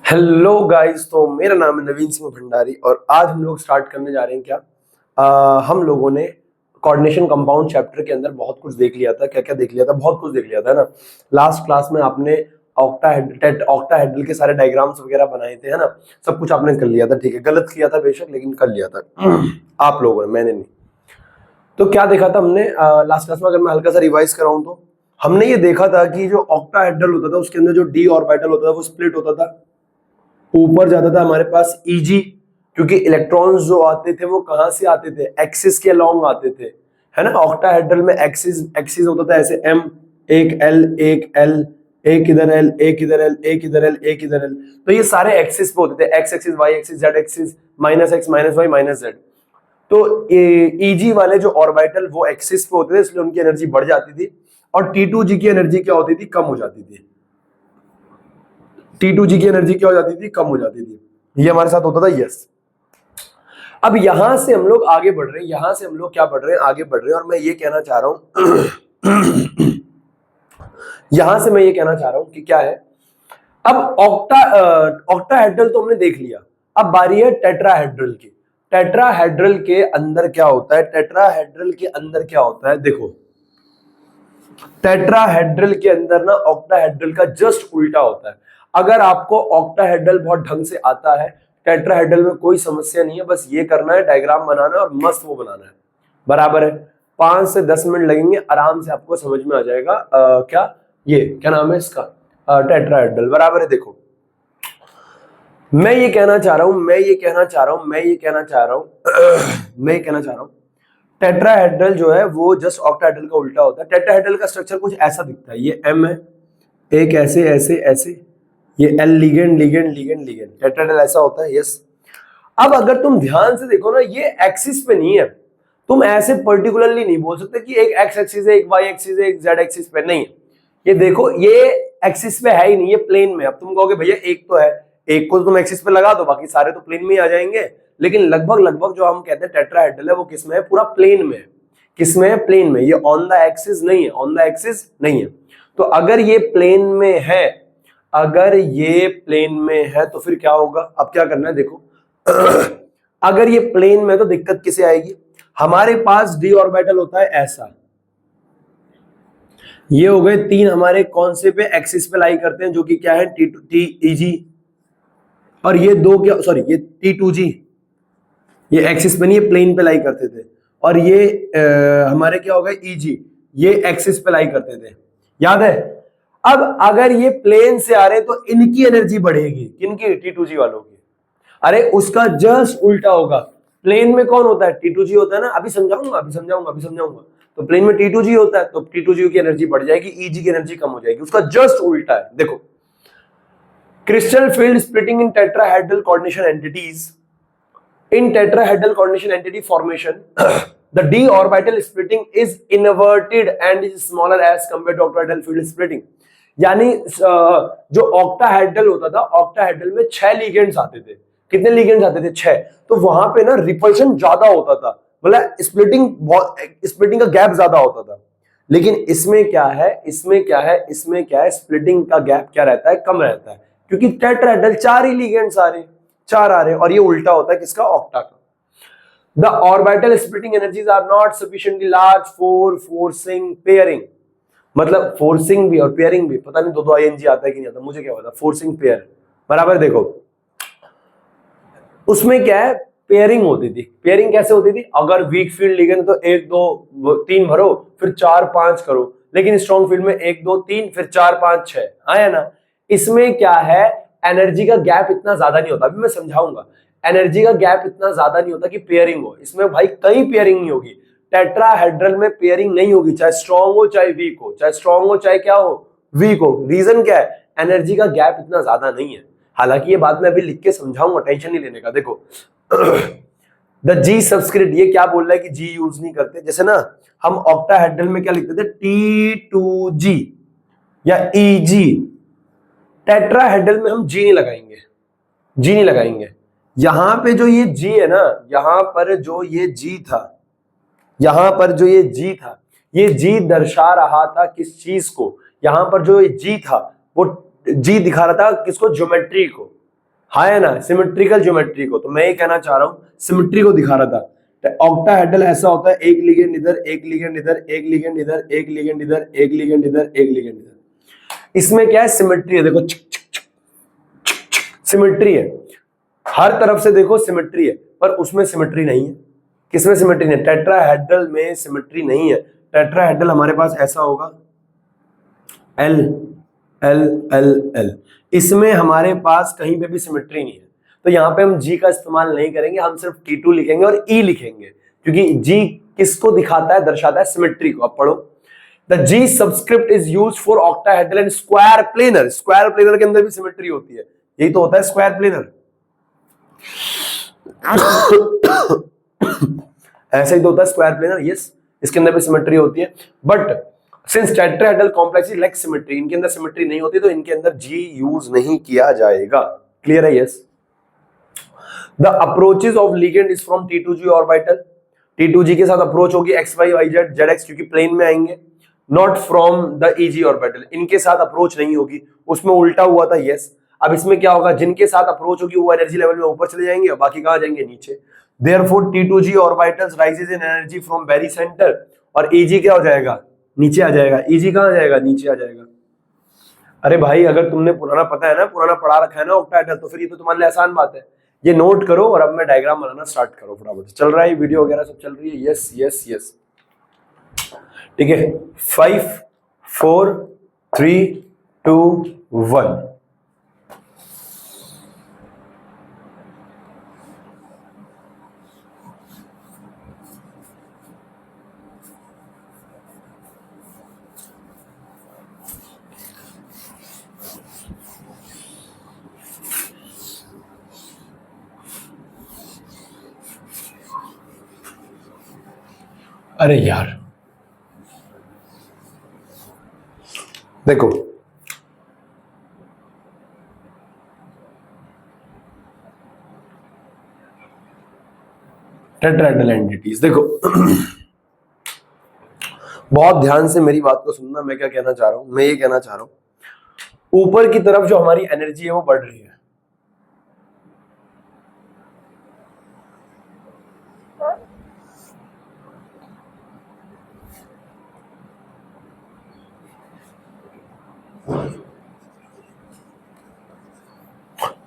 Hello guys, तो मेरा नाम है नवीन सिंह भंडारी और आज हम लोग स्टार्ट करने जा रहे हैं क्या। हम लोगों ने कोऑर्डिनेशन कंपाउंड चैप्टर के अंदर बहुत कुछ देख लिया था। क्या क्या देख लिया था? बहुत कुछ देख लिया था ना। लास्ट क्लास में आपने ऑक्टाहेड्रल के सारे डायग्राम्स वगैरह बनाए थे, है ना। सब कुछ आपने कर लिया था, ठीक है। गलत किया था बेशक, लेकिन कर लिया था आप लोगों ने, मैंने नहीं। तो क्या देखा था हमने लास्ट क्लास में? अगर मैं हल्का सा रिवाइज कराऊं तो हमने ये देखा था कि जो ऑक्टाहेड्रल होता था उसके अंदर जो डी ऑर्बिटल होता था वो स्प्लिट होता था। ऊपर जाता था हमारे पास Eg, क्योंकि इलेक्ट्रॉन्स जो आते थे वो कहां से आते थे? एक्सिस के अलोंग आते थे, है ना। ऑक्टाहेड्रल में एक्सिस एक्सिस होता था ऐसे M, एक L, एक L, एक इधर L, एक इधर L, एक इधर L, एक इधर L। तो ये सारे एक्सिस पे होते थे, X axis, Y axis, Z axis, minus X, minus Y, minus Z. तो Eg वाले जो ऑर्बिटल वो एक्सिस पे होते थे, इसलिए उनकी एनर्जी बढ़ जाती थी। और T2G की एनर्जी क्या होती थी? कम हो जाती थी। T2G की एनर्जी क्या हो जाती थी? कम हो जाती थी। ये हमारे साथ होता था, यस। अब यहां से हम लोग आगे बढ़ रहे हैं, यहां से हम लोग क्या बढ़ रहे हैं? आगे बढ़ रहे हैं। और मैं ये कहना चाह रहा हूं यहां से मैं ये कहना चाह रहा हूं कि क्या है, अब ऑक्टाहेड्रल तो हमने देख लिया। अब बारी है टेट्राहेड्रल की। टेट्राहेड्रल के अंदर क्या होता है? टेट्राहेड्रल के अंदर क्या होता है? देखो, टेट्राहेड्रल के अंदर ना ऑक्टाहेड्रल का जस्ट उल्टा होता है। अगर आपको ऑक्टाहेड्रल बहुत ढंग से आता है, टेट्राहेड्रल में कोई समस्या नहीं है, बस ये करना है, डायग्राम बनाना है और मस्त वो बनाना है, बराबर है। 5 से 10 मिनट लगेंगे, आराम से आपको समझ में आ जाएगा। क्या नाम है इसका? टेट्राहेड्रल, बराबर है। देखो, मैं ये कहना चाह रहा हूं टेट्राहेड्रल जो है वो जस्ट ऑक्टाहेड्रल का उल्टा होता है। टेट्राहेड्रल का स्ट्रक्चर कुछ ऐसा दिखता है। ये M है, एक ऐसे ऐसे ऐसे, ये L, ligand ligand ligand ligand. Tetrahedral ऐसा होता है, यस। अब अगर तुम ध्यान से देखो ना, ये एक्सिस पे नहीं है। तुम ऐसे पर्टिकुलरली नहीं बोल सकते कि एक एक्स एक्सिस है, एक वाई एक्सिस है, एक जेड एक्सिस पे नहीं है। ये देखो, ये एक्सिस पे है ही नहीं, ये प्लेन में। अब तुम कहोगे भैया एक तो है, एक को तो तुम एक्सिस पे लगा दो, बाकी सारे तो प्लेन में ही आ जाएंगे। लेकिन लगभग लगभग जो हम कहते हैं टेट्राहेड्रल है वो किसमें है? पूरा प्लेन में है। किसमें है? प्लेन में। ये ऑन द एक्सिस नहीं है, ऑन द एक्सिस नहीं है। तो अगर ये प्लेन में है, अगर ये प्लेन में है तो फिर क्या होगा? अब क्या करना है, देखो अगर ये प्लेन में तो दिक्कत किसे आएगी? हमारे पास डी ऑर्बिटल होता है ऐसा। ये हो गए 3 हमारे कौन से पे? एक्सिस पे लाई करते हैं, जो कि क्या है? T और ये 2 क्या, सॉरी, ये T2G, ये एक्सिस पे नहीं, ये प्लेन पे लाई करते थे। और ये हमारे क्या हो गए? Eg, ये एक्सिस पे लाई करते थे, याद है। अब अगर ये प्लेन से आ रहे तो इनकी एनर्जी बढ़ेगी, किनकी? T2G वालों की। अरे उसका जस्ट उल्टा होगा। प्लेन में कौन होता है? T2G होता है ना। अभी समझाऊंगा। तो प्लेन में T2G होता है, तो T2G की एनर्जी बढ़ जाएगी, Eg की एनर्जी कम हो जाएगी। उसका जस्ट उल्टा है। देखो, crystal field splitting in tetrahedral coordination entities, in tetrahedral coordination entity formation the d orbital splitting is inverted and is smaller as compared to octahedral field splitting। यानी जो ऑक्टाहेड्रल होता था, ऑक्टाहेड्रल में 6 लिगेंड्स आते थे। कितने लिगेंड्स आते थे? 6। तो वहां पे ना रिपल्शन ज्यादा होता था, मतलब स्प्लिटिंग का गैप ज्यादा होता था। लेकिन इसमें क्या है? स्प्लिटिंग का गैप क्या रहता है? कम रहता है, क्योंकि टेट्राहेड्रल 4 ही लिगेंड्स आ रहे हैं, 4 आ रहे हैं। और ये उल्टा होता है किसका? ऑक्टा का। The orbital splitting energies are not sufficiently large for forcing pairing. मतलब फोर्सिंग भी और पेयरिंग भी, पता नहीं दो ING आता है कि नहीं आता, मुझे क्या पता। फोर्सिंग पेयर, बराबर। देखो उसमें क्या है? पेयरिंग होती थी। पेयरिंग कैसे होती थी? अगर वीक फील्ड लिगेंड तो 1 2 3 भरो, फिर 4 5 करो। लेकिन स्ट्रॉन्ग फील्ड में 1 2 3, फिर 4 5 6, आया ना। इसमें क्या है? एनर्जी का गैप इतना ज्यादा नहीं होता। अभी मैं समझाऊंगा। एनर्जी का गैप इतना ज्यादा नहीं होता कि पेयरिंग हो। इसमें भाई कहीं पेयरिंग नहीं होगी। टेट्राहेड्रल में पेयरिंग नहीं होगी, चाहे स्ट्रॉन्ग हो चाहे वीक हो, चाहे स्ट्रॉन्ग हो चाहे क्या हो, वीक हो। रीजन क्या है? एनर्जी का गैप इतना ज्यादा नहीं है। हालांकि ये बात मैं अभी लिख के समझाऊंगा, टेंशन नहीं लेने का। देखो द जी सब्सक्रिप्ट, ये क्या बोल रहा है कि जी यूज नहीं करते। जैसे ना हम ऑक्टाहेड्रल में क्या लिखते थे? T2G या Eg। टेट्राहेड्रल में हम जी नहीं लगाएंगे। यहां पे जो ये जी है ना, यहां पर जो ये जी था, ये जी दर्शा रहा था किस चीज को? यहां पर जो ये जी था वो जी दिखा रहा था किसको, ज्योमेट्री को, हाँ है ना, सिमेट्रिकल ज्योमेट्री को। तो मैं ये कहना चाह रहा हूँ सिमेट्री को दिखा रहा था। ऑक्टाहेड्रल ऐसा होता है, एक लिगेंड इधर, एक लिगेंड इधर, एक लिगेंड इधर, एक लिगेंड इधर, एक लिगेंड इधर, एक लिगेंड इधर। इसमें क्या है, सिमेट्री है, देखो सिमेट्री है, हर तरफ से देखो सिमेट्री है, पर उसमें सिमेट्री नहीं है। किसमें सिमेट्री नहीं? टेट्राहेड्रल में सिमेट्री नहीं है। टेट्राहेड्रल हमारे पास ऐसा होगा, एल एल एल एल, इसमें हमारे पास कहीं पे भी सिमेट्री नहीं है। तो यहाँ पे हम जी का इस्तेमाल नहीं करेंगे, हम सिर्फ T2 लिखेंगे और E लिखेंगे, क्योंकि जी किसको दिखाता है, दर्शाता है सिमेट्री को। अब पढ़ो, the G subscript is used for octahedral and square planar. Square planar के अंदर भी सिमेट्री होती है, यही तो होता है स्क्वायर प्लेनर। ऐसा ही तो होता है स्क्वायर प्लेनर, यस, इसके अंदर भी सिमेट्री होती है। But since tetrahedral complex lack symmetry, इनके अंदर सिमेट्री नहीं होती, तो इनके अंदर जी यूज नहीं किया जाएगा। क्लियर है? Yes. The approaches of ligand is from T2G orbital, T2G के साथ अप्रोच होगी XY YZ ZX, क्योंकि प्लेन में आएंगे, not from the EG orbital, इनके साथ अप्रोच नहीं होगी, उसमें उल्टा हुआ था, यस। अब इसमें क्या होगा, जिनके साथ अप्रोच होगी वो एनर्जी लेवल में ऊपर चले जाएंगे और बाकी कहां जाएंगे, नीचे। Therefore T2G orbitals rises in energy from very centre, और EG क्या हो जाएगा, नीचे आ जाएगा। EG कहां जाएगा, नीचे आ जाएगा। अरे भाई, अगर तुमने पुराना पता है ना, पुराना पढ़ा रखा है ना ऑक्टाहेड्रल, तो फिर ये तो तुम्हारे लिए आसान बात है। ये नोट करो और अब मैं डायग्राम बनाना स्टार्ट करो फटाफट। चल रहा है वीडियो वगैरह सब चल रही है? यस यस यस, ठीक है। 5 4 3 2 1। अरे यार देखो, टेट्राहेड्रल एंटिटीज देखो, बहुत ध्यान से मेरी बात को सुनना। मैं क्या कहना चाह रहा हूं, मैं ये कहना चाह रहा हूं, ऊपर की तरफ जो हमारी एनर्जी है वो बढ़ रही है,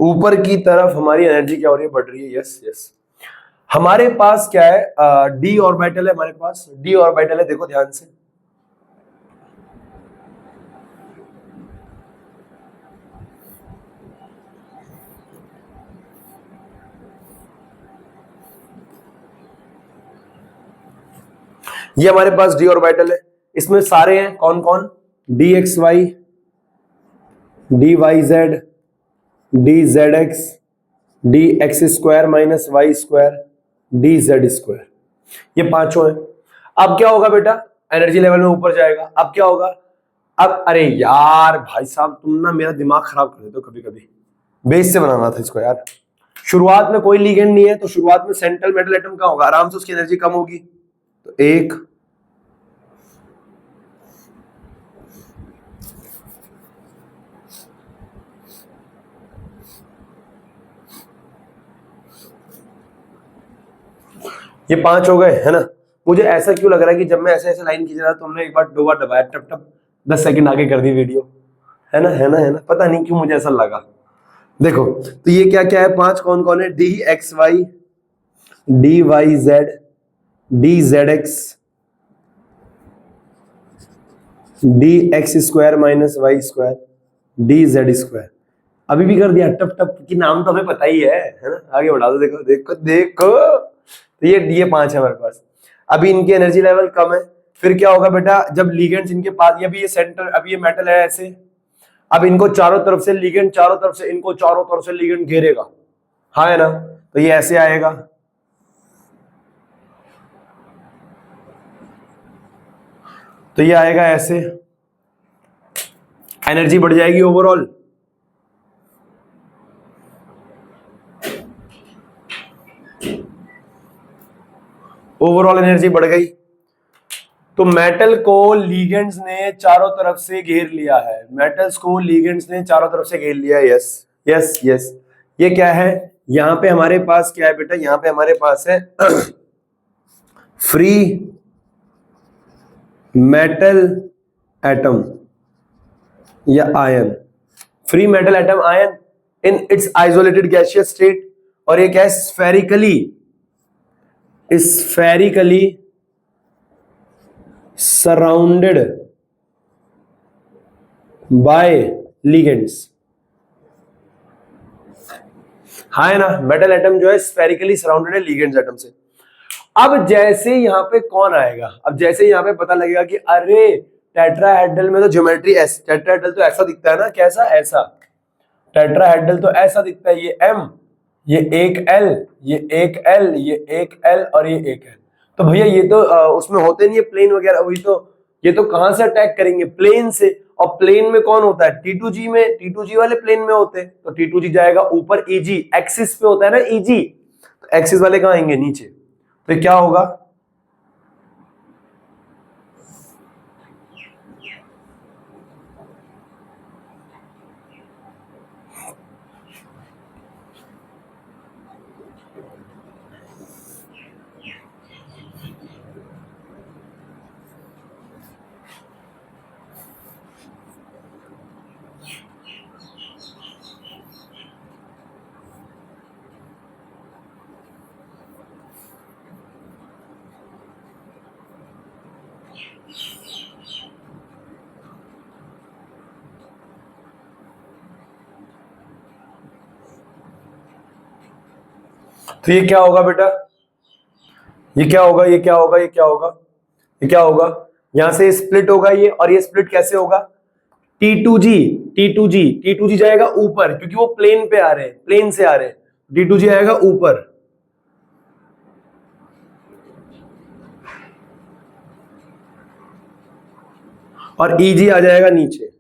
ऊपर की तरफ हमारी एनर्जी क्या हो रही है, बढ़ रही है। Yes yes. हमारे पास क्या है, डी ऑर्बिटल है, हमारे पास डी ऑर्बिटल है, देखो ध्यान से। ये हमारे पास डी ऑर्बिटल है, इसमें सारे हैं कौन कौन, D X Y, D Y Z, D Z X, D X square minus Y square, D Z square, ये पांचों हैं। अब क्या होगा बेटा, एनर्जी लेवल में ऊपर जाएगा। अब क्या होगा, अब अरे यार भाई साहब, तुम ना मेरा दिमाग खराब कर देते हो कभी कभी। बेस से बनाना था इसको यार। शुरुआत में कोई लिगेंड नहीं है, तो शुरुआत में सेंट्रल मेटल एटम का होगा, आराम से उसकी एनर्जी कम होगी। तो एक, ये पांच हो गए, है ना। मुझे ऐसा क्यों लग रहा है कि जब मैं ऐसे ऐसे लाइन खींच रहा था, तुमने एक बार दो बार दबाया, टप टप 10 सेकंड आगे कर दी वीडियो, है ना है ना है ना, पता नहीं क्यों मुझे ऐसा लगा। देखो, तो ये क्या क्या है, पांच कौन कौन है, D X Y, D Y Z, D Z X, D X square minus Y square, D Z square. अभी भी कर दिया, टप टप की नाम तो हमें पता ही है ना। आगे बढ़ा दो, देखो देखो देखो, तो ये पांच है हमारे पास। अभी इनकी एनर्जी लेवल कम है, फिर क्या होगा बेटा, जब लिगेंड्स इनके पास, ये भी ये सेंटर, अभी ये मेटल है ऐसे, अब इनको चारों तरफ से लिगेंड, चारों तरफ से इनको, चारों तरफ से लिगेंड घेरेगा, हाँ है ना। तो ये ऐसे आएगा, तो ये आएगा ऐसे, एनर्जी बढ़ जाएगी ओवरऑल। ओवरऑल एनर्जी बढ़ गई। तो मेटल को लिगेंड्स ने चारों तरफ से घेर लिया है, मेटल्स को लिगेंड्स ने चारों तरफ से घेर लिया है। Yes yes yes. ये क्या है, यहां पे हमारे पास क्या है बेटा, यहां पे हमारे पास है फ्री मेटल एटम या ion, free metal atom ion in its isolated gaseous state, और ये क्या है, स्फेरिकली सराउंडेड बाय लिगेंड्स। हाँ है ना, मेटल एटम जो है स्फेरिकली सराउंडेड है लिगेंड्स एटम से। अब जैसे यहां पे कौन आएगा, अब जैसे यहां पे पता लगेगा कि अरे टेट्राहेड्रल में तो ज्योमेट्री टेट्राहेड्रल तो ऐसा दिखता है ना, कैसा, ऐसा टेट्राहेड्रल तो ऐसा दिखता है, ये M, ये एक L, ये एक L, ये एक L और ये एक L। तो भैया ये तो उसमें होते नहीं है प्लेन वगैरह, वही तो, ये तो कहां से अटैक करेंगे, प्लेन से, और प्लेन में कौन होता है, T2G में, T2G वाले प्लेन में होते हैं, तो T2G जाएगा ऊपर, EG एक्सिस पे होता है ना EG, तो एक्सिस वाले कहां आएंगे, नीचे। तो क्या होगा, तो ये क्या होगा बेटा, ये क्या होगा, ये क्या होगा, ये क्या होगा, ये क्या होगा, यहां से स्प्लिट होगा ये, और ये स्प्लिट कैसे होगा, T2G, T2G, T2G जाएगा ऊपर, क्योंकि वो प्लेन पे आ रहे हैं, प्लेन से आ रहे हैं, T2G आएगा ऊपर, और EG आ जाएगा नीचे।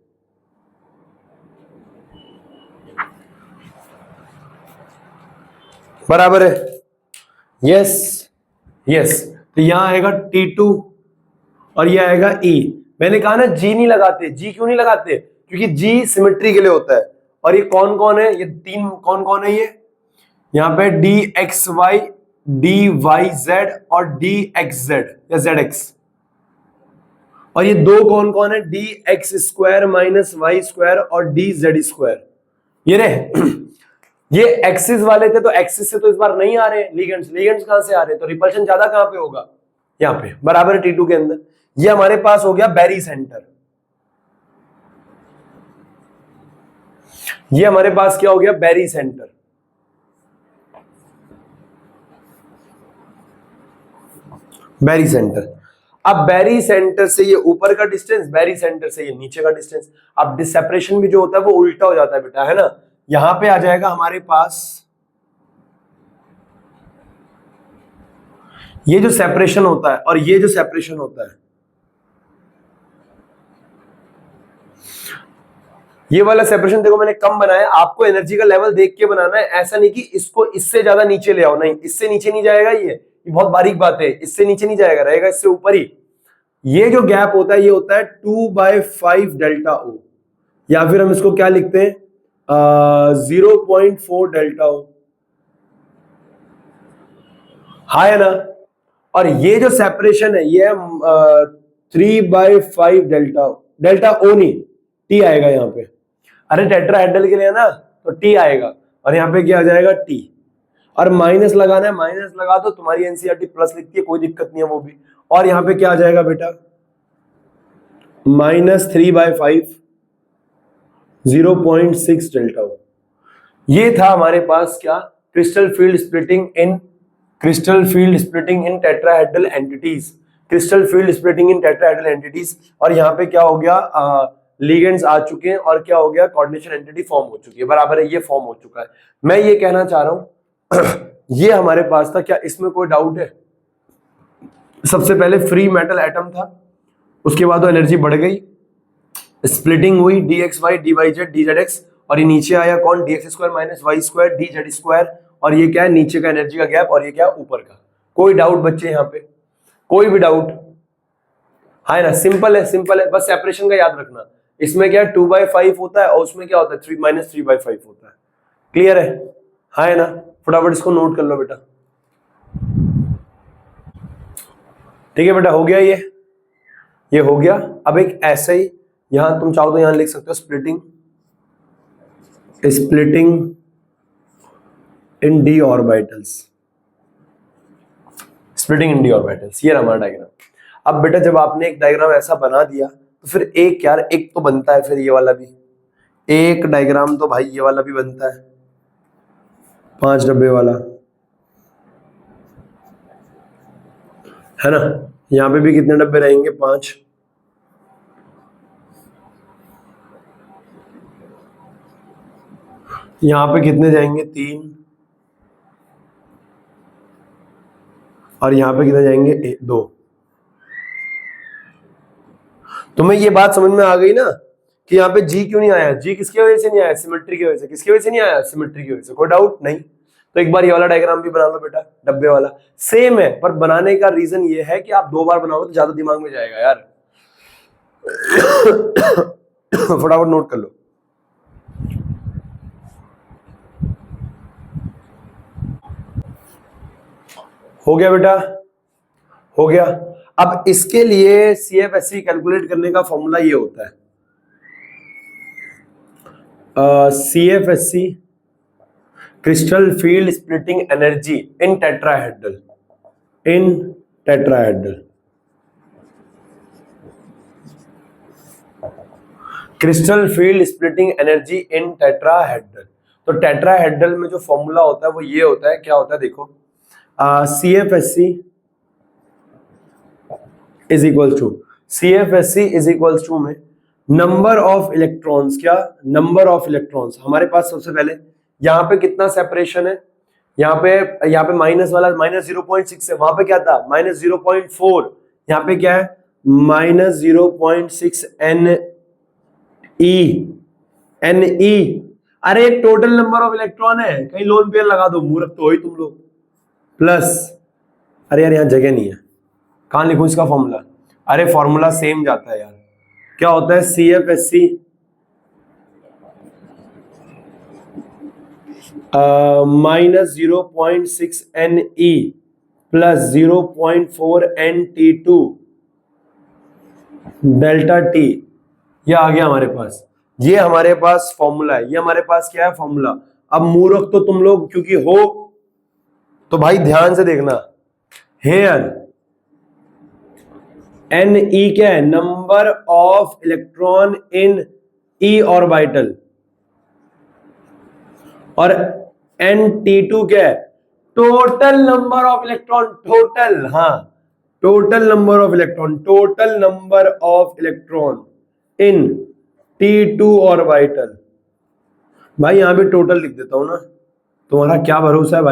बराबर है, यस यस। तो यहां आएगा T2 और ये आएगा E। मैंने कहा ना G नहीं लगाते, G क्यों नहीं लगाते, क्योंकि G सिमेट्री के लिए होता है। और ये कौन कौन है, ये तीन कौन कौन है, ये यहाँ पे DXY, DYZ और DXZ या ZX, और ये दो कौन कौन है, DX square minus Y square और DZ स्क्वायर। ये रहे ये एक्सिस वाले थे, तो एक्सिस से तो इस बार नहीं आ रहे लिगेंड्स, लिगेंड्स कहां से आ रहे, तो रिपल्शन ज्यादा कहां पे होगा, यहां पे, बराबर है T2 के अंदर। ये हमारे पास हो गया बैरी सेंटर, ये हमारे पास क्या हो गया, बैरी सेंटर। बैरी सेंटर, अब बैरी सेंटर से ये ऊपर का डिस्टेंस, बैरी सेंटर से ये नीचे का डिस्टेंस। अब सेपरेशन भी जो होता है वो उल्टा हो जाता है बेटा, है ना, यहां पे आ जाएगा हमारे पास ये जो सेपरेशन होता है और ये जो सेपरेशन होता है, ये वाला सेपरेशन देखो मैंने कम बनाया, आपको एनर्जी का लेवल देख के बनाना है, ऐसा नहीं कि इसको इससे ज्यादा नीचे ले आओ, नहीं, इससे नीचे नहीं जाएगा, ये बहुत बारीक बात है, इससे नीचे नहीं जाएगा, रहेगा इससे ऊपर ही। ये जो गैप होता है ये होता है 2/5 डेल्टा ओ, या फिर हम इसको क्या लिखते हैं 0.4 डेल्टा ओ, हाँ है ना। और ये जो सेपरेशन है ये 3/5 डेल्टा ओ, डेल्टा ओ नहीं, टी आएगा यहाँ पे, अरे टेट्राहेड्रल के लिए ना तो टी आएगा, और यहाँ पे क्या आ जाएगा टी, और माइनस लगाना है, माइनस लगा दो, तुम्हारी एनसीईआरटी प्लस लिखती है, कोई दिक्कत नहीं है वो भी। और यहाँ पे क्या आ जाएगा बेटा, -3/5 0.6 डेल्टा ओ। ये था हमारे पास क्या, क्रिस्टल फील्ड स्प्लिटिंग इन tetrahedral entities, crystal field splitting इन टेट्राहेड्रल एंटिटीज। और यहाँ पे क्या हो गया, लिगेंड्स आ चुके हैं, और क्या हो गया, कोऑर्डिनेशन एंटिटी फॉर्म हो चुकी है, बराबर है, ये फॉर्म हो चुका है। मैं ये कहना चाह रहा हूं ये हमारे पास था, क्या इसमें कोई डाउट है। सबसे पहले फ्री मेटल एटम था, उसके बाद वो एनर्जी बढ़ गई, स्प्लिटिंग हुई, DXY DYZ DZX, और ये नीचे आया कौन, DX square minus Y square DZ square, और ये क्या है, नीचे का एनर्जी का गैप, और ये क्या ऊपर का। कोई डाउट बच्चे यहाँ पे, कोई भी डाउट, हाँ है ना, सिंपल है, सिंपल है, बस सेपरेशन का याद रखना। इसमें क्या है 2/5 होता है और उसमें क्या होता है 3 - 3/5 होता है। क्लियर है? हाँ है ना, फटाफट इसको नोट कर लो बेटा। ठीक है बेटा, हो गया ये हो गया। अब एक ऐसे ही यहां तुम चाहो तो यहां लिख सकते हो स्प्लिटिंग इन डी ऑर्बिटल्स, स्प्लिटिंग इन डी ऑर्बिटल्स, ये हमारा डायग्राम। अब बेटा जब आपने एक डायग्राम ऐसा बना दिया तो फिर एक यार एक तो बनता है, फिर ये वाला भी एक डायग्राम तो भाई ये वाला भी बनता है 5 डब्बे वाला, है ना। यहां पे भी कितने डब्बे रहेंगे 5, यहां पे कितने जाएंगे 3, और यहां पे कितने जाएंगे 2। तुम्हें ये बात समझ में आ गई ना कि यहाँ पे जी क्यों नहीं आया? जी किसकी वजह से नहीं आया? सिमेट्री की वजह से। किसकी वजह से नहीं आया? सिमेट्री की वजह से। कोई डाउट नहीं? तो एक बार ये वाला डायग्राम भी बना लो बेटा, डब्बे वाला सेम है, पर बनाने का रीजन ये है कि आप 2 बार बनाओगे तो ज्यादा दिमाग में जाएगा यार। फटाफट नोट कर लो। हो गया बेटा, हो गया। अब इसके लिए CFSE कैलकुलेट करने का फॉर्मूला ये होता है, CFSE crystal field splitting energy in tetrahedral, crystal field splitting energy in tetrahedral. तो टेट्राहेड्रल में जो फॉर्मूला होता है वो ये होता है, क्या होता है देखो, CFSE इज इक्वल्स टू में नंबर ऑफ इलेक्ट्रॉन्स, क्या नंबर ऑफ इलेक्ट्रॉन्स। हमारे पास सबसे पहले यहाँ पे कितना सेपरेशन है, यहाँ पे माइनस वाला -0.6 है, वहां पे क्या था -0.4, यहाँ पे क्या है -0.6 Ne। अरे टोटल नंबर ऑफ इलेक्ट्रॉन है, कहीं लोन पेयर लगा दो, मूर्ख तो हो ही तुम लोग। प्लस, अरे यार यहाँ जगह नहीं है, कहां लिखूं इसका फॉर्मूला? अरे फॉर्मूला सेम जाता है यार, क्या होता है CFSE -0.6 Ne plus 0.4 Nt2 delta T। ये आ गया हमारे पास, ये हमारे पास फॉर्मूला है, ये हमारे पास क्या है फॉर्मूला। अब मूर्ख तो तुम लोग क्योंकि हो, तो भाई ध्यान से देखना, हेयर Ne क्या है, number of electron in E orbital, और Nt2 क्या है, total number of electron, total, हाँ total number of electron in T2 orbital. भाई यहां भी टोटल लिख देता हूं ना, तुम्हारा क्या भरोसा है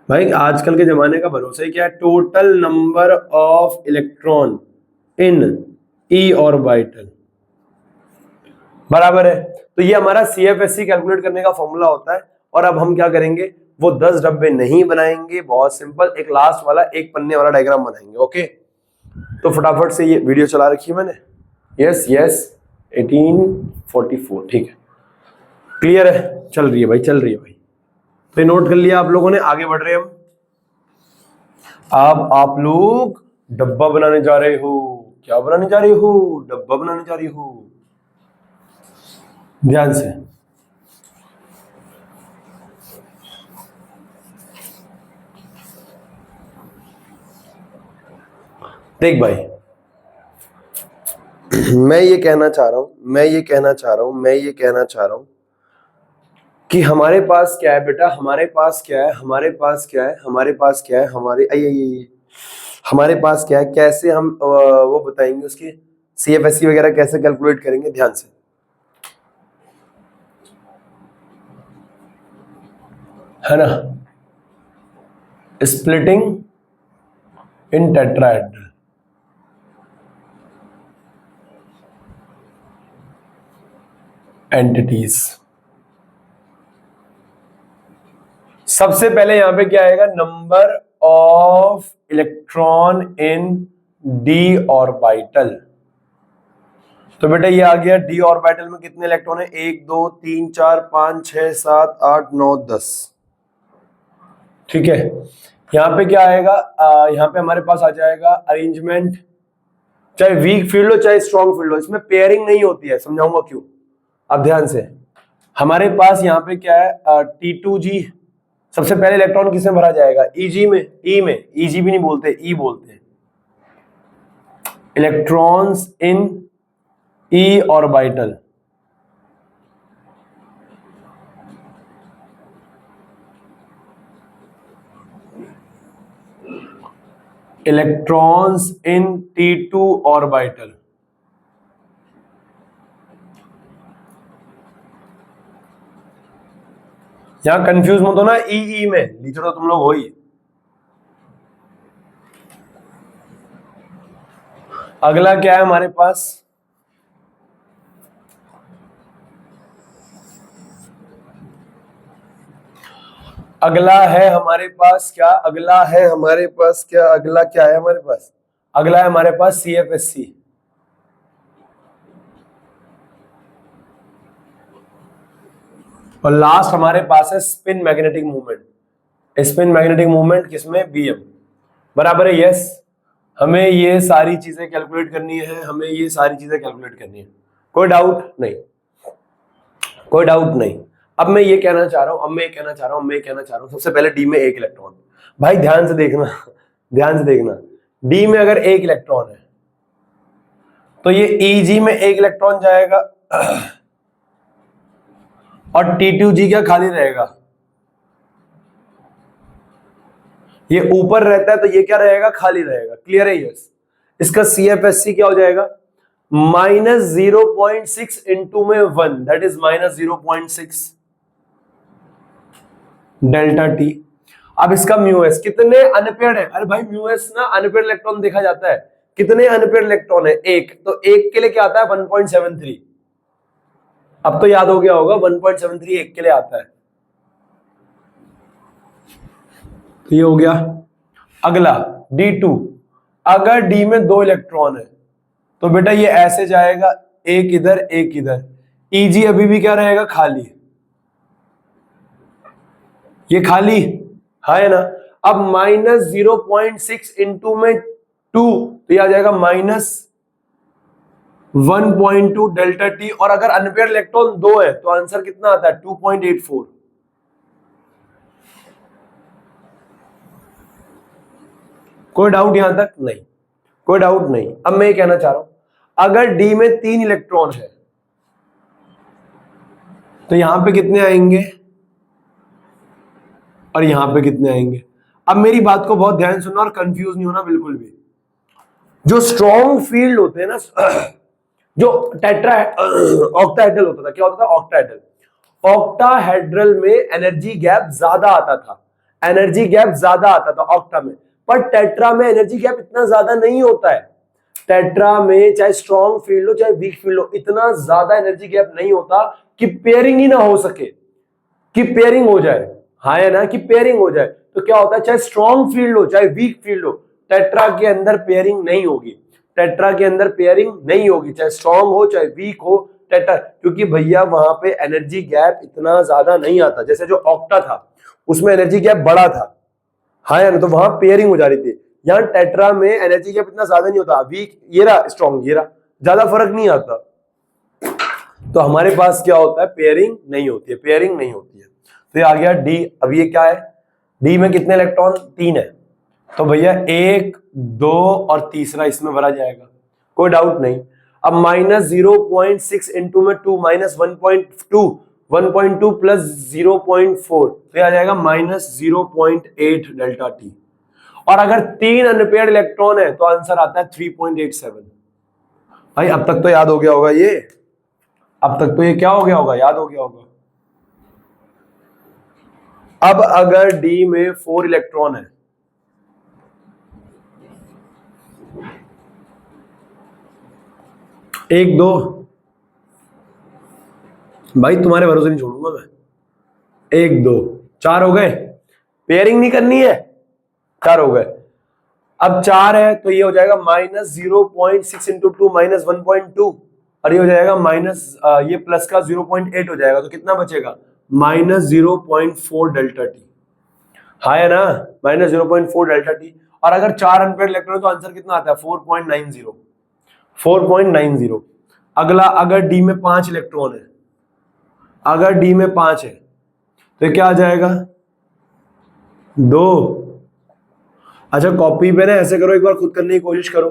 भाई आजकल के जमाने का भरोसा ही क्या है, total number of electron in E orbital बराबर है। तो ये हमारा CFSE कैलकुलेट करने का फॉर्मूला होता है। और अब हम क्या करेंगे, वो 10 डब्बे नहीं बनाएंगे, बहुत सिंपल, एक लास्ट वाला एक पन्ने वाला डायग्राम बनाएंगे। ओके, तो फटाफट से ये वीडियो चला रखी है मैंने, यस 1844, ठीक है, क्लियर है, चल रही है भाई, चल रही है भाई। तो नोट कर लिया आप लोगों ने, आगे बढ़ रहे हैं हम। अब आप लोग डब्बा बनाने जा रहे हो, क्या बनाने जा रहे हो, डब्बा बनाने जा रही हो, ध्यान से। देख भाई, मैं ये कहना चाह रहा हूं कि हमारे पास क्या है बेटा, हमारे पास क्या है, हमारे पास क्या है, कैसे हम वो बताएंगे उसकी CFSE वगैरह कैसे कैलकुलेट करेंगे, ध्यान से। है ना, स्प्लिटिंग इन टेट्राहेड्रल, एंटिटीज। सबसे पहले यहां पे क्या आएगा, number of electron in D orbital. तो बेटा ये आ गया डी ऑर्बिटल में कितने इलेक्ट्रॉन है, 1 2 3 4 5 6 7 8 9 10। ठीक है, यहाँ पे क्या आएगा, यहाँ पे हमारे पास आ जाएगा अरेंजमेंट, चाहे वीक फील्ड हो चाहे स्ट्रॉन्ग फील्ड हो, इसमें पेयरिंग नहीं होती है, समझाऊंगा क्यों। अब ध्यान से, हमारे पास यहाँ पे क्या है, T2G, सबसे पहले इलेक्ट्रॉन किसमें भरा जाएगा, Eg में, E में, Eg भी नहीं बोलते, E बोलते हैं, electrons in E orbital. Electrons in T2 orbital. यहां कंफ्यूज मत हो ना, ई में नीचे तो तुम लोग हो ही। अगला क्या है हमारे पास, अगला है हमारे पास क्या, अगला है हमारे पास क्या, अगला क्या है हमारे पास, अगला है हमारे पास CFSC। और लास्ट हमारे पास है spin magnetic movement. Spin magnetic movement किसमें, BM, बराबर है, यस। हमें ये सारी चीजें कैलकुलेट करनी है, हमें ये सारी चीजें कैलकुलेट करनी है, कोई डाउट नहीं, कोई डाउट नहीं। अब मैं ये कहना चाह रहा हूं, सबसे पहले डी में 1 इलेक्ट्रॉन, भाई ध्यान से देखना, ध्यान से देखना, डी में अगर 1 इलेक्ट्रॉन है तो ये Eg में 1 इलेक्ट्रॉन जाएगा और T2G क्या खाली रहेगा, ये ऊपर रहता है तो ये क्या रहेगा, खाली रहेगा, क्लियर है, यस। इसका CFSC क्या हो जाएगा, -0.6 इंटू में 1, दैट इज -0.6 डेल्टा टी। अब इसका म्यूएस कितने अनपेयर्ड है, अरे भाई म्यूएस ना अनपेयर्ड इलेक्ट्रॉन देखा जाता है, कितने अनपेयर्ड इलेक्ट्रॉन है, 1, तो 1 के लिए क्या आता है, 1.73। अब तो याद हो गया होगा, 1.73 1 के लिए आता है, तो ये हो गया। अगला D2, अगर D में 2 इलेक्ट्रॉन है तो बेटा ये ऐसे जाएगा, एक इधर एक इधर, Eg अभी भी क्या रहेगा, खाली, ये खाली है ना। अब -0.6 इंटू में 2, तो ये आ जाएगा -1.2 डेल्टा टी। और अगर अनपेयर्ड इलेक्ट्रॉन 2 है तो आंसर कितना आता है, 2.84। कोई डाउट यहां तक नहीं, कोई डाउट नहीं। अब मैं ये कहना चाह रहा हूं, अगर डी में 3 इलेक्ट्रॉन है तो यहां पे कितने आएंगे और यहां पे कितने आएंगे। अब मेरी बात को बहुत ध्यान सुनना और कंफ्यूज नहीं होना बिल्कुल भी। जो स्ट्रॉन्ग फील्ड होते हैं ना, जो ऑक्टाहेड्रल होता था, क्या होता था, ऑक्टाहेड्रल। ऑक्टाहेड्रल में एनर्जी गैप ज्यादा आता था, एनर्जी गैप ज्यादा आता था ऑक्टा में, पर टेट्रा में एनर्जी गैप इतना ज्यादा नहीं होता है। टेट्रा में चाहे स्ट्रॉन्ग फील्ड हो चाहे वीक फील्ड हो, इतना ज्यादा एनर्जी गैप नहीं होता कि पेयरिंग ही ना हो सके, कि पेयरिंग हो जाए, हाँ है ना, कि पेयरिंग हो जाए। तो क्या होता है, चाहे स्ट्रॉन्ग फील्ड हो चाहे वीक फील्ड हो, टेट्रा के अंदर पेयरिंग नहीं होगी, टेट्रा के अंदर पेयरिंग नहीं होगी, चाहे स्ट्रॉन्ग हो चाहे वीक हो टेट्रा, क्योंकि भैया वहां पे एनर्जी गैप इतना ज्यादा नहीं आता। जैसे जो ऑक्टा था उसमें एनर्जी गैप बड़ा था, हाँ या ना, तो वहां पेयरिंग हो जा रही थी। यहाँ टेट्रा में एनर्जी गैप इतना ज्यादा नहीं होता, वीक ये रहा स्ट्रॉन्ग ये रहा, ज्यादा फर्क नहीं आता। तो हमारे पास क्या होता है, पेयरिंग नहीं होती है, पेयरिंग नहीं होती है। तो ये आ गया डी। अब ये क्या है, डी में कितने इलेक्ट्रॉन, 3 है, तो भैया 1 2 और तीसरा इसमें भरा जाएगा, कोई डाउट नहीं। अब -0.6 इंटू में 2 -1.2, 1.2 प्लस 0.4, तो आ जाएगा -0.8 डेल्टा टी। और अगर 3 अनपेयर्ड इलेक्ट्रॉन है तो आंसर आता है 3.87। भाई अब तक तो याद हो गया होगा ये, अब तक तो ये क्या हो गया होगा, याद हो गया होगा। अब अगर डी में 4 इलेक्ट्रॉन है, एक दो, भाई तुम्हारे भरोसे नहीं छोड़ूंगा मैं, 1 2 4 हो गए, पेयरिंग नहीं करनी है, 4 हो गए। अब 4 है तो ये हो जाएगा -0.6 इंटू 2 -1.2, और ये हो जाएगा ये प्लस का 0.8 हो जाएगा, तो कितना बचेगा -0.4 डेल्टा टी। हाँ है ना, -0.4 डेल्टा टी। और अगर 4 अनपेयर्ड इलेक्ट्रॉन तो आंसर कितना आता है 4.90, 4.90। अगला, अगर डी में 5 इलेक्ट्रॉन है, अगर डी में 5 है तो ये क्या आ जाएगा 2। अच्छा कॉपी पे ना ऐसे करो, एक बार खुद करने की कोशिश करो,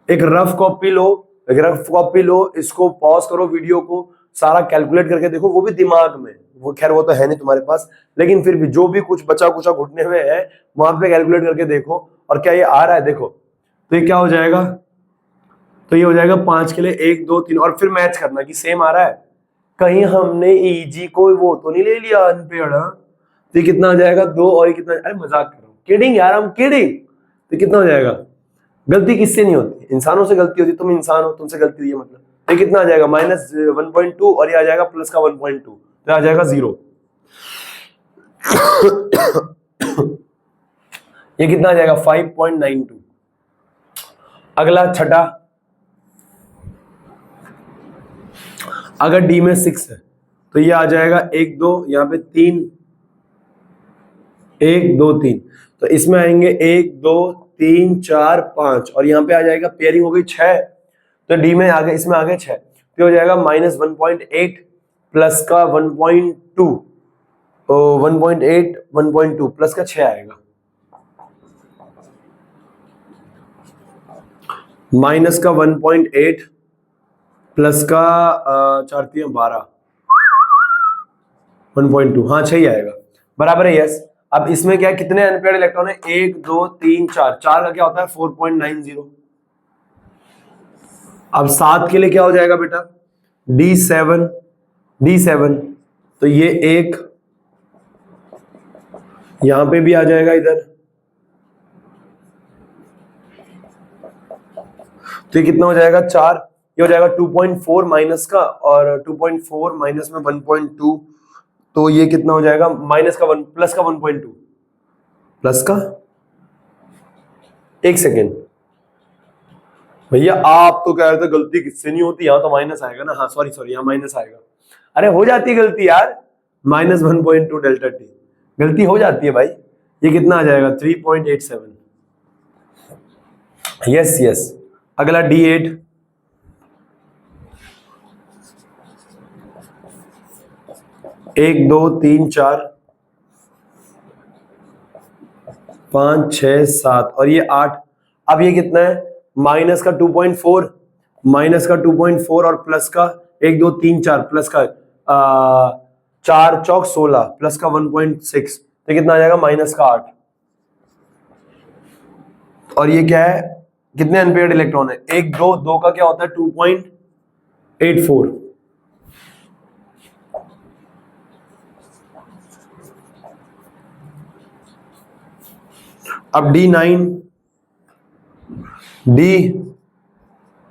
एक रफ कॉपी लो, एक रफ कॉपी लो, इसको पॉज करो वीडियो को, सारा कैलकुलेट करके देखो, वो भी दिमाग में, वो खैर वो तो है नहीं तुम्हारे पास, लेकिन फिर भी जो भी कुछ बचा कुचा घुटने में है वहां पे कैलकुलेट करके देखो, और क्या ये आ रहा है देखो, तो ये क्या हो जाएगा, तो ये हो जाएगा 5 के लिए 1 2 3, और फिर मैच करना कि सेम आ रहा है, कहीं हमने ईजी को वो तो नहीं ले लिया अनपेयर्ड। तो ये कितना हो जाएगा 2, और ये कितना, अरे मजाक कर रहा हूँ, किडिंग यार, हम किडिंग। तो कितना हो जाएगा, गलती किससे नहीं होती, इंसानों से गलती होती, तुम इंसान हो, तुमसे गलती हुई है, मतलब ये कितना आ जाएगा -1.2, और ये आ जाएगा प्लस का 1.2, तो आ जाएगा 0। ये कितना आ जाएगा 5.92। अगला छठा, अगर डी में 6 है तो ये आ जाएगा 1 2, यहाँ पे 3, 1 2 3, तो इसमें आएंगे 1 2 3 4 5, और यहाँ पे आ जाएगा पेयरिंग हो गई 6, तो डी में आ गए, इसमें आ गए 6, तो हो जाएगा -1.8 प्लस का 1.2, 1.8 1.2 प्लस का 6 आएगा, माइनस का 1.8 प्लस का 4 3 12, 1.2, हाँ 6 ही आएगा, बराबर है, यस। अब इसमें क्या, कितने अनपेयर्ड इलेक्ट्रॉन है, 1 2 3 4, 4 का क्या होता है 4.90। अब 7 के लिए क्या हो जाएगा बेटा, D7, तो ये एक यहां पे भी आ जाएगा इधर, तो ये कितना हो जाएगा 4, ये हो जाएगा 2.4 माइनस का, और 2.4 माइनस में 1.2, तो ये कितना हो जाएगा माइनस का 1 प्लस का 1.2, प्लस का, एक सेकेंड भैया, आप तो कह रहे थे गलती किससे नहीं होती, यहां तो माइनस आएगा ना, हाँ सॉरी यहां माइनस आएगा, अरे हो जाती है गलती यार, -1.2 डेल्टा टी, गलती हो जाती है भाई। ये कितना आ जाएगा 3.87, यस। अगला D8, एक 2 3 4 5 6 7, और ये 8। अब ये कितना है, माइनस का 2.4, और प्लस का 1 2 3 4, प्लस का 4 चौक 16, प्लस का 1.6, तो कितना आ जाएगा -8। और ये क्या है, कितने अनपेयर्ड इलेक्ट्रॉन है, 1 2, 2 का क्या होता है 2.84। अब D9,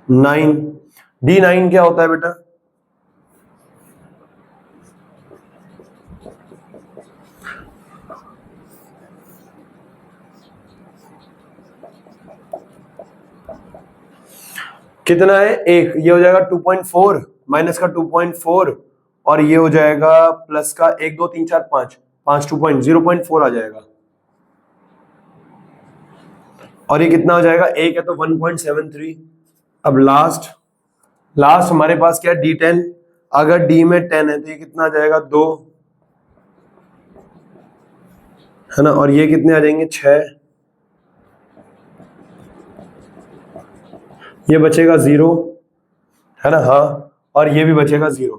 D9 क्या होता है बेटा, कितना है, एक, ये हो जाएगा 2.4 माइनस का 2.4, और ये हो जाएगा प्लस का 1 2 3 4 5, 0.4 आ जाएगा, और ये कितना हो जाएगा, एक है तो 1.73। अब लास्ट हमारे पास क्या है D10, अगर D में 10 है तो ये कितना आ जाएगा 2, है ना, और ये कितने आ जाएंगे 6, ये बचेगा 0, है ना, हाँ, और ये भी बचेगा 0।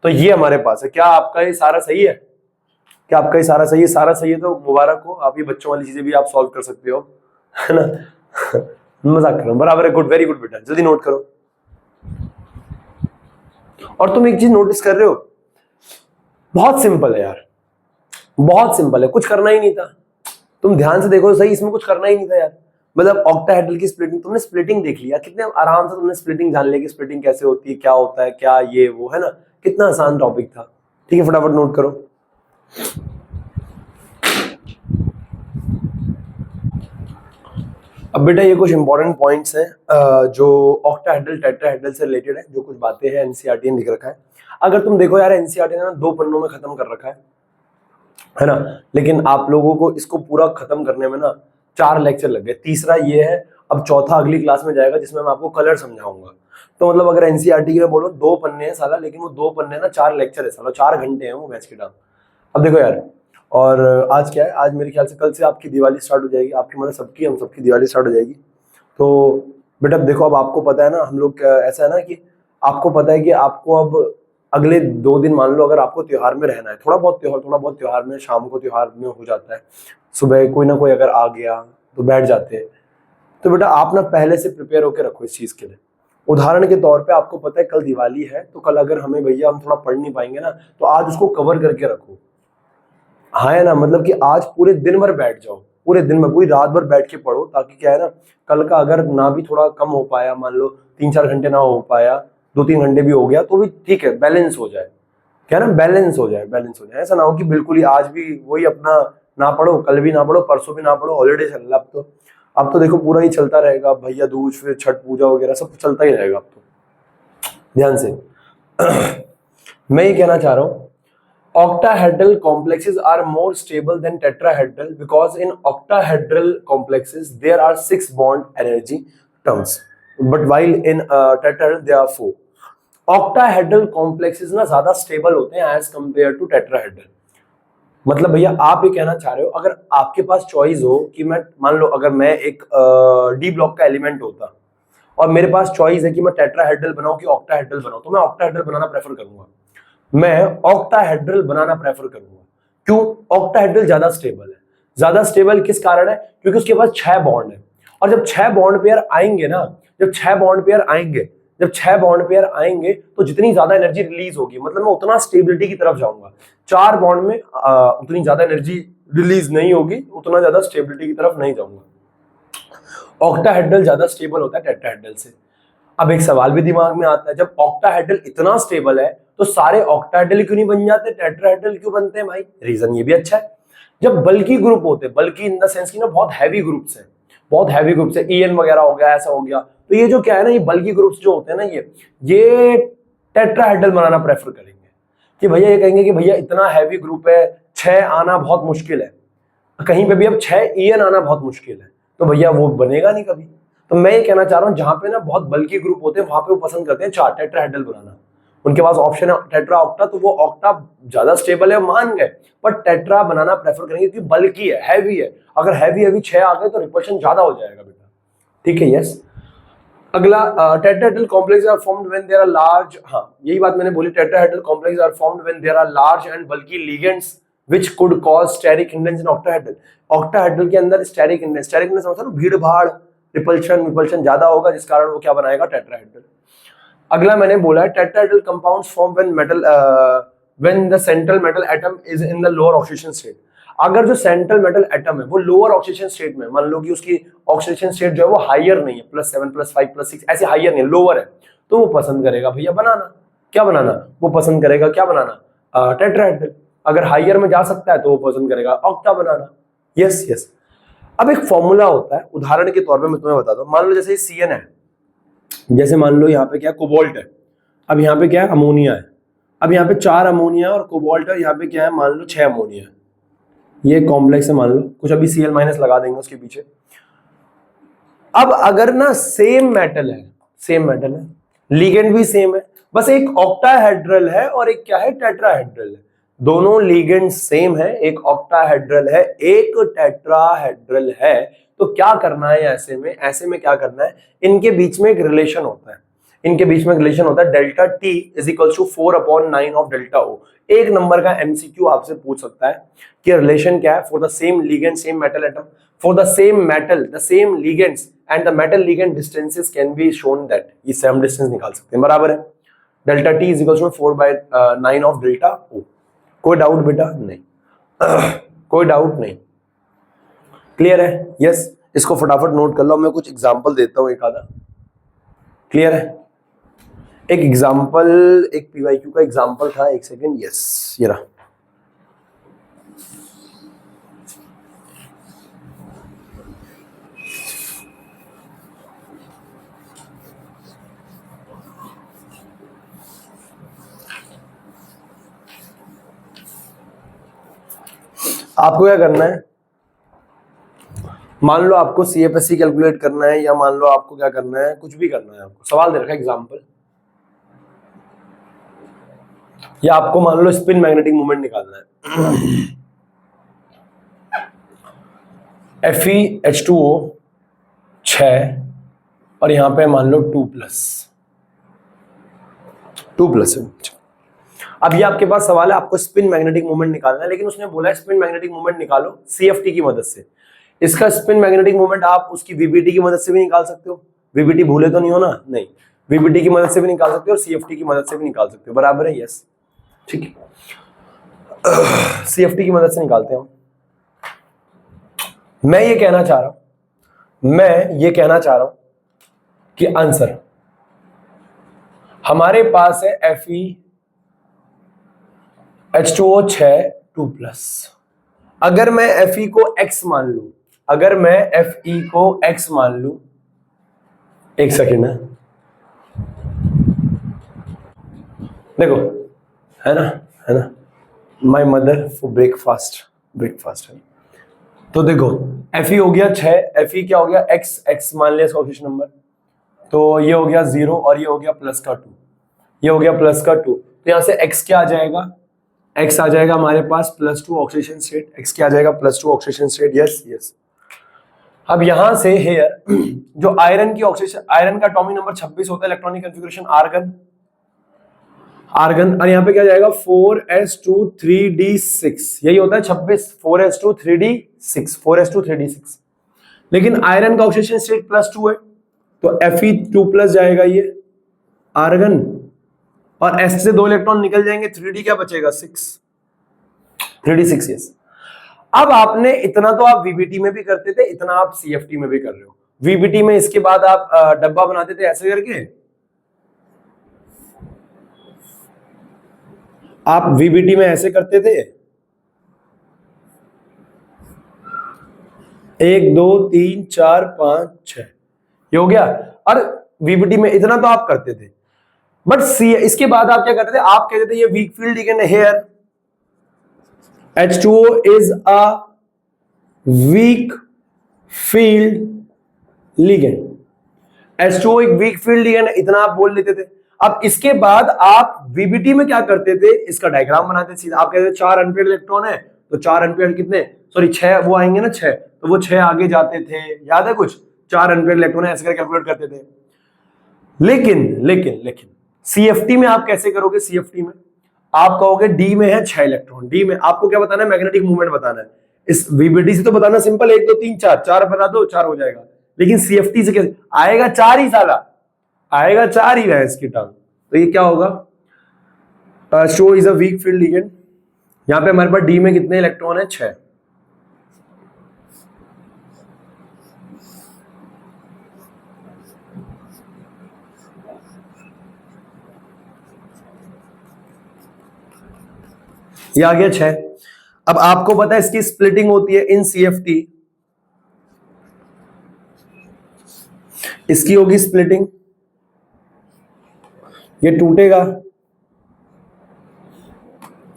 तो ये हमारे पास है। क्या आपका ये सारा सही है, क्या आपका ये सारा सही है, सारा सही है तो मुबारक हो, आप ये बच्चों वाली चीजें भी आप सॉल्व कर सकते हो, है ना। मजाक कर रहा हूं, बराबर है, गुड, वेरी गुड बेटा, जल्दी नोट करो। और तुम एक चीज नोटिस कर रहे हो, बहुत सिंपल है यार, बहुत सिंपल है, कुछ करना ही नहीं था, तुम ध्यान से देखो सही, इसमें कुछ करना ही नहीं था यार, मतलब ऑक्टाहेड्रल की स्प्लिटिंग, तुमने स्प्लिटिंग देख लिया, कितने आराम से तुमने स्प्लिटिंग जान लिया कि स्प्लिटिंग कैसे होती है, क्या होता है, क्या ये वो, है ना, कितना आसान टॉपिक था। ठीक है, फटाफट नोट करो। अब बेटा ये कुछ इंपॉर्टेंट पॉइंट्स हैं जो ऑक्टाहेड्रल टेट्राहेड्रल से रिलेटेड है, जो कुछ बातें हैं एनसीईआरटी ने लिख रखा है। अगर तुम देखो यार, एनसीईआरटी ने ना 2 पन्नों में खत्म कर रखा है ना, लेकिन आप लोगों को इसको पूरा खत्म करने में ना 4 लेक्चर लग गए। तीसरा ये है, अब चौथा अगली क्लास में जाएगा जिसमें मैं आपको कलर समझाऊंगा। तो मतलब अगर एनसीईआरटी की मैं बोलो 2 पन्ने हैं साला, लेकिन वो 2 पन्ने ना 4 लेक्चर है साला, 4 घंटे हैं वो मैच के टाइम। अब देखो यार, और आज क्या है, आज मेरे ख्याल से कल से आपकी दिवाली स्टार्ट हो जाएगी, आपकी मतलब सबकी, हम सबकी दिवाली स्टार्ट हो जाएगी। तो बेटा अब देखो, अब आपको पता है ना, हम लोग ऐसा है ना कि आपको पता है कि आपको अब अगले 2 दिन, मान लो अगर आपको त्योहार में रहना है, थोड़ा बहुत त्योहार में, शाम को त्योहार में हो जाता है, सुबह कोई ना कोई अगर आ गया तो बैठ जाते हैं। तो बेटा आप ना पहले से प्रिपेयर होकर रखो इस चीज के लिए। उदाहरण के तौर पे आपको पता है कल दिवाली है, तो कल अगर हमें भैया हम थोड़ा पढ़ नहीं पाएंगे ना, तो आज उसको कवर करके रखो। हाँ है ना, मतलब कि आज पूरे दिन भर बैठ जाओ, पूरे दिन में पूरी रात भर बैठ के पढ़ो, ताकि क्या है ना, कल का अगर ना भी थोड़ा कम हो पाया, मान लो 3-4 घंटे ना हो पाया, 2-3 घंटे भी हो गया तो भी ठीक है, बैलेंस हो जाए। क्या है ना, बैलेंस हो जाए। ऐसा ना हो कि बिल्कुल ही आज भी वही अपना ना पढ़ो, कल भी ना पढ़ो, परसों भी ना पढ़ो, हॉलीडे चल रहा अब तो देखो पूरा ही चलता रहेगा, भैया दूज, फिर छठ पूजा वगैरह सब चलता ही रहेगा अब तो, ध्यान से। मैं ये कहना चाह रहा हूं, octahedral complexes are more stable than tetrahedral because in octahedral complexes there are 6 bond energy terms, but while in tetrahedral there are 4. octahedral complexes ना ज्यादा स्टेबल होते हैं एज कंपेयर टू टेट्राहेड्रल। मतलब भैया आप ये कहना चाह रहे हो, अगर आपके पास चॉइस हो कि मैं, मान लो अगर मैं एक डी ब्लॉक का एलिमेंट होता और मेरे पास चॉइस है कि मैं टेट्राहेड्रल बनाऊं कि ऑक्टाहेड्रल बनाऊं, तो मैं ऑक्टाहेड्रल बनाना प्रेफर करूंगा। मैं ऑक्टाहेड्रल बनाना प्रेफर करूंगा। क्यों? ऑक्टाहेड्रल ज्यादा स्टेबल है। ज्यादा स्टेबल किस कारण है? क्योंकि उसके पास 6 बॉन्ड है, और जब 6 बॉन्ड पेयर आएंगे ना, जब 6 बॉन्ड पेयर आएंगे, तो जितनी ज्यादा एनर्जी रिलीज होगी, मतलब मैं उतना स्टेबिलिटी की तरफ जाऊंगा। 4 बॉन्ड में उतनी ज्यादा एनर्जी रिलीज नहीं होगी, उतना ज्यादा स्टेबिलिटी की तरफ नहीं जाऊंगा। ऑक्टाहेड्रल ज्यादा स्टेबल होता है टेट्राहेड्रल से। अब एक सवाल भी दिमाग में आता है, जब ऑक्टाहेड्रल इतना स्टेबल है तो सारे ऑक्टाहेड्रल क्यों नहीं बन जाते, टेट्राहेड्रल क्यों बनते हैं भाई? रीजन ये भी अच्छा है, जब बल्की ग्रुप होते हैं, बल्की इन द सेंस की ना बहुत हैवी ग्रुप्स हैं, बहुत हैवी ग्रुप्स है, ईएन वगैरह हो गया, ऐसा हो गया, तो ये जो क्या है ना, ये बल्की ग्रुप्स जो होते हैं ना, ये टेट्राहेड्रल बनाना प्रेफर करेंगे। कि भैया ये कहेंगे कि भैया इतना हैवी ग्रुप है, 6 आना बहुत मुश्किल है, कहीं पे भी अब 6 ईएन आना बहुत मुश्किल है, तो भैया वो बनेगा नहीं कभी। तो मैं ये कहना चाह रहा हूँ, जहां पे ना बहुत बल्की ग्रुप होते हैं, वहां पे वो पसंद करते हैं 4 टेट्राहेड्रल बनाना। उनके पास ऑप्शन है टेट्रा ऑक्टा, तो वो ऑक्टा ज्यादा स्टेबल है मान गए, पर टेट्रा बनाना प्रेफर करेंगे क्योंकि बल्की है, हैवी है। अगर हैवी 6 आ गए तो रिपल्शन ज्यादा हो जाएगा बेटा, ठीक है? यस। अगला, tetrahedral complex are formed when there are large, हाँ यही बात मैंने बोली, tetrahedral complex are formed when there are large and bulky ligands which could cause steric hindrance in octahedral। octahedral के अंदर स्टेरिक हिंड्रेंस समझते हो, भीड़ भाड़, रिपल्शन ज्यादा होगा, जिस कारण वो क्या बनाएगा, टेट्राहेड्रल। अगला मैंने बोला है, tetrahedral compounds form when the central metal atom is in the lower oxidation state. अगर जो सेंट्रल मेटल एटम है वो लोअर ऑक्सीडेशन स्टेट में, मान लो कि उसकी ऑक्सीडेशन स्टेट जो है वो हायर नहीं है, +7 +5 +6 ऐसे हायर नहीं है, लोअर है, तो वो पसंद करेगा भैया बनाना, क्या बनाना, वो पसंद करेगा क्या बनाना, टेट्राहेड्रल। अगर हायर में जा सकता है तो वो पसंद करेगा ऑक्टा बनाना। Yes yes. अब एक फॉर्मूला होता है, उदाहरण के तौर पे मैं तुम्हें बताता हूं, मान लो जैसे CN है, जैसे मान लो यहाँ पे क्या कोबाल्ट है, अब यहाँ पे क्या है, अमोनिया है, अब यहाँ पे 4 अमोनिया और कोबाल्ट है, यहाँ पे क्या है, मान लो 6 अमोनिया, ये कॉम्प्लेक्स है, मान लो कुछ, अभी Cl- लगा देंगे उसके पीछे। अब अगर ना सेम मेटल है, लिगेंड भी सेम है, बस एक ऑक्टाहेड्रल है और एक क्या है, टेट्राहेड्रल है, दोनों लिगेंड सेम है, एक ऑक्टाहेड्रल है एक टेट्राहेड्रल है, तो क्या करना है ऐसे में क्या करना है, इनके बीच में एक रिलेशन होता है, delta T is equal to 4/9 of delta O। एक नंबर का MCQ आपसे पूछ सकता है कि रिलेशन क्या है, for the same ligand same metal atom, for the same metal the same ligands and the metal ligand distances can be shown that, इससे हम डिस्टेंस निकाल सकते हैं, बराबर है, delta T is equal to 4/9 of delta O। कोई doubt बेटा? नहीं। कोई डाउट नहीं, क्लियर है? यस। इसको फटाफट नोट कर लो, मैं कुछ एग्जांपल देता हूं एक आधा, क्लियर है? एक एग्जांपल, एक PYQ का एग्जांपल था, एक सेकंड, यस ये रहा। आपको क्या करना है, मान लो आपको CFSE कैलकुलेट करना है, या मान लो आपको क्या करना है, कुछ भी करना है, आपको सवाल दे रखा है एग्जाम्पल, या आपको मान लो स्पिन मैग्नेटिक मोमेंट निकालना है। FeH2O 6 और यहां पे मान लो 2+ है। अब ये आपके पास सवाल है, आपको स्पिन मैग्नेटिक मोमेंट निकालना है, लेकिन उसने बोला है स्पिन मैग्नेटिक मोमेंट निकालो CFT की मदद से। इसका स्पिन मैग्नेटिक मोमेंट आप उसकी VBT की मदद से भी निकाल सकते हो। VBT भूले तो नहीं हो ना? नहीं, VBT की मदद से भी निकाल सकते हो और CFT की मदद से भी निकाल सकते हो, बराबर है? यस, ठीक है। CFT की मदद से निकालते हैं। मैं ये कहना चाह रहा हूं कि आंसर हमारे पास है FeH2O 6 2+। अगर मैं Fe को x मान लू, एक सेकेंड है, देखो, है ना, माई मदर फॉर ब्रेकफास्ट है। तो देखो Fe हो गया 6, Fe क्या हो गया, x मान लिया कोएफिशिएंट नंबर, तो ये हो गया 0 और ये हो गया +2, तो यहां से x क्या आ जाएगा, x आ जाएगा हमारे पास +2 ऑक्सीडेशन स्टेट, x क्या आ जाएगा +2 ऑक्सीडेशन स्टेट। यस। अब यहां से हेयर जो आयरन की ऑक्सीडेशन, आयरन का एटॉमिक नंबर 26 होता है, इलेक्ट्रॉनिक कॉन्फ़िगरेशन आर्गन, और यहाँ पे क्या जाएगा 4s2 3d6, यही होता है 26, 4s2 3d6, लेकिन आयरन का ऑक्सीडेशन स्टेट +2 है, तो Fe2+ जाएगा ये आर्गन, और s से 2 इलेक्ट्रॉन निकल जाएंगे, 3d क्या बचेगा 6, 3d6। यस। अब आपने इतना तो आप VBT में भी करते थे, इतना आप CFT में भी कर रहे हो। VBT में इसके बाद आप डब्बा बनाते थे ऐसे करके, आप VBT में ऐसे करते थे, 1 2 3 4 5 6, ये हो गया, और VBT में इतना तो आप करते थे, बट इसके बाद आप क्या करते थे, आप कहते थे ये वीक फील्ड लिगेंड है, here H2O is a weak field ligand, H2O एक वीक फील्ड लिगेंड है, इतना आप बोल लेते थे। अब इसके बाद आप VBT में क्या करते थे, इसका डायग्राम बनाते सीधा, आप कहते थे 4 अनपेयर्ड इलेक्ट्रॉन है, तो 4 अनपेयर्ड कितने, सॉरी 6 वो आएंगे ना, 6, तो वो 6 आगे जाते थे, याद है कुछ, 4 अनपेयर्ड इलेक्ट्रॉन ऐसे करके कैलकुलेट करते थे। लेकिन CFT में आप कैसे करोगे, CFT में आप कहोगे D में है 6 इलेक्ट्रॉन, D में आपको क्या बताना है, मैग्नेटिक मूवमेंट बताना है। इस VBT से तो बताना सिंपल, 1 2 3 4 बता दो, 4 हो जाएगा, लेकिन CFT से कैसे आएगा, 4 ही साला आएगा, 4 ही है इसकी टर्म, तो ये क्या होगा, show is a weak field ligand. यहां पे हमारे पास D में कितने इलेक्ट्रॉन है, 6, ये आ गया 6। अब आपको पता है इसकी स्प्लिटिंग होती है इन CFT, इसकी होगी स्प्लिटिंग, ये टूटेगा,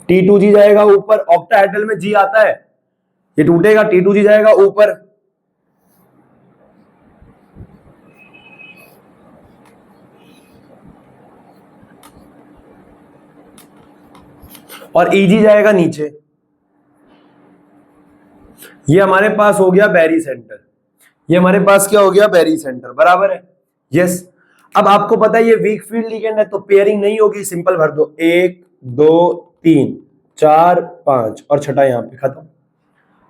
T2G जाएगा ऊपर, ऑक्टाहेड्रल में G आता है, ये टूटेगा, T2G जाएगा ऊपर, और EG जाएगा नीचे। ये हमारे पास हो गया बैरी सेंटर, ये हमारे पास क्या हो गया, बैरी सेंटर, बराबर है? यस। अब आपको पता है ये वीक फील्ड लिगेंड है, तो पेयरिंग नहीं होगी, सिंपल भर दो, 1 2 3 4 5 और छठा यहां पे, खत्म।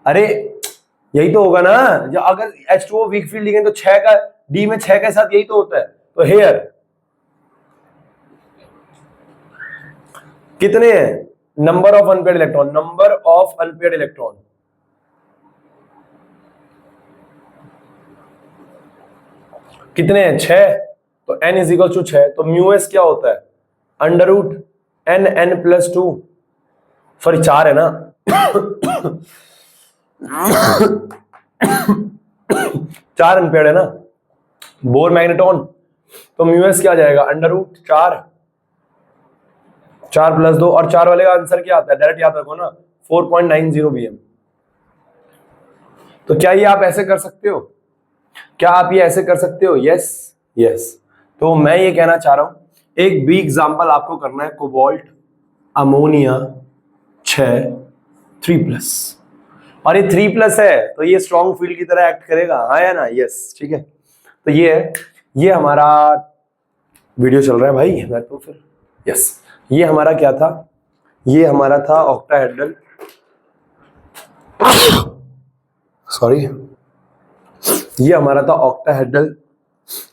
अरे यही तो होगा ना, जो अगर H2O वीक फील्ड लिगेंड तो 6 का, D में 6 के साथ यही तो होता है, तो हेयर कितने हैं, नंबर ऑफ अनपेयर्ड इलेक्ट्रॉन, कितने हैं, 6, तो n इज इक्वल टू 6, तो μs क्या होता है, √n+2, सॉरी 4 है ना 4 अनपेयर्ड है ना, बोर मैग्नेटॉन, तो μs क्या जाएगा, √4, 4 + 2, और 4 वाले का आंसर क्या आता है, डायरेक्ट याद रखो ना, 4.90 bm, तो क्या ये आप ऐसे कर सकते हो? क्या आप ये ऐसे कर सकते हो? Yes yes. तो मैं ये कहना चाह रहा हूं, एक बी एग्जाम्पल आपको करना है, कोबाल्ट अमोनिया 6 3+, और ये 3+ है तो ये स्ट्रॉन्ग फील्ड की तरह एक्ट करेगा, हाँ या ना? यस, ठीक है। तो ये है, ये हमारा वीडियो चल रहा है भाई, मैं तो फिर यस, ये हमारा क्या था? ये हमारा था ऑक्टाहेड्रल, सॉरी, ये हमारा था ऑक्टाहेड्रल,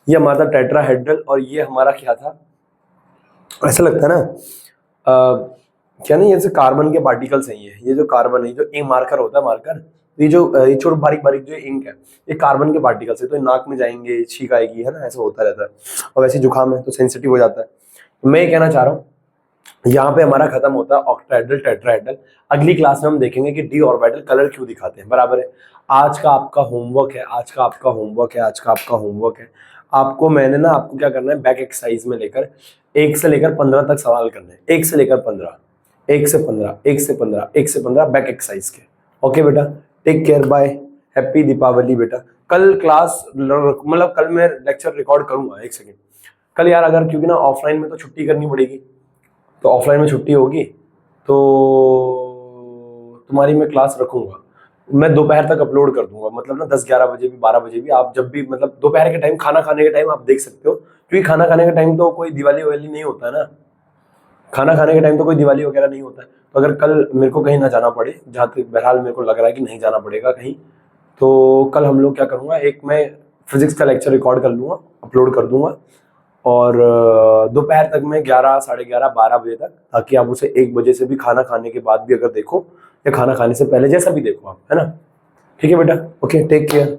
ये हमारा था टेट्राहेड्रल, और ये हमारा क्या था? ऐसा लगता है ना क्या नहीं, जैसे कार्बन के पार्टिकल्स हैं ये जो कार्बन है, जो इंक मार्कर होता है, मार्कर, ये जो ये छोटे बारीक बारीक जो इंक है, ये कार्बन के पार्टिकल्स है, तो नाक में जाएंगे, छींक आएगी, है ना, ऐसा होता रहता है। और वैसे जुकाम है तो सेंसिटिव हो जाता है। तो मैं ये कहना चाह रहा हूँ, यहाँ पे हमारा खत्म होता है ऑक्टाहेड्रल टेट्राहेड्रल। अगली क्लास में हम देखेंगे कि डी ऑर्बिटल कलर क्यों दिखाते हैं, बराबर है। आज का आपका होमवर्क है, आज का आपका होमवर्क है, आपको मैंने ना, आपको क्या करना है, बैक एक्सरसाइज में लेकर 1 से लेकर 15 तक सवाल करने हैं, 1 से लेकर 15, 1 से 15, 1 से 15, 1 से 15 बैक एक्सरसाइज के। ओके बेटा, take care, bye, happy Deepavali बेटा। कल क्लास मतलब कल मैं लेक्चर रिकॉर्ड करूंगा, 1 सेकेंड। कल यार अगर, क्योंकि ना ऑफलाइन में तो छुट्टी करनी पड़ेगी, तो ऑफलाइन में छुट्टी होगी तो तुम्हारी मैं क्लास रखूंगा, मैं दोपहर तक अपलोड कर दूंगा, मतलब ना 10-11 बजे भी, 12 बजे भी, आप जब भी, मतलब दोपहर के टाइम, खाना खाने के टाइम आप देख सकते हो, क्योंकि खाना खाने के टाइम तो कोई दिवाली वगैरह नहीं होता है ना, खाना खाने के टाइम तो कोई दिवाली वगैरह नहीं होता है। तो अगर कल मेरे को कहीं ना जाना पड़े, जहाँ तक बहरहाल मेरे को लग रहा है कि नहीं जाना पड़ेगा कहीं, तो कल हम लोग क्या करूँगा, एक मैं फिजिक्स का लेक्चर रिकॉर्ड कर लूँगा, अपलोड कर दूंगा, और दोपहर तक में 11, 11:30, 12 बजे तक, ताकि आप उसे 1 बजे से भी, खाना खाने के बाद भी अगर देखो, या खाना खाने से पहले, जैसा भी देखो आप, है ना? ठीक है बेटा, ओके, टेक केयर।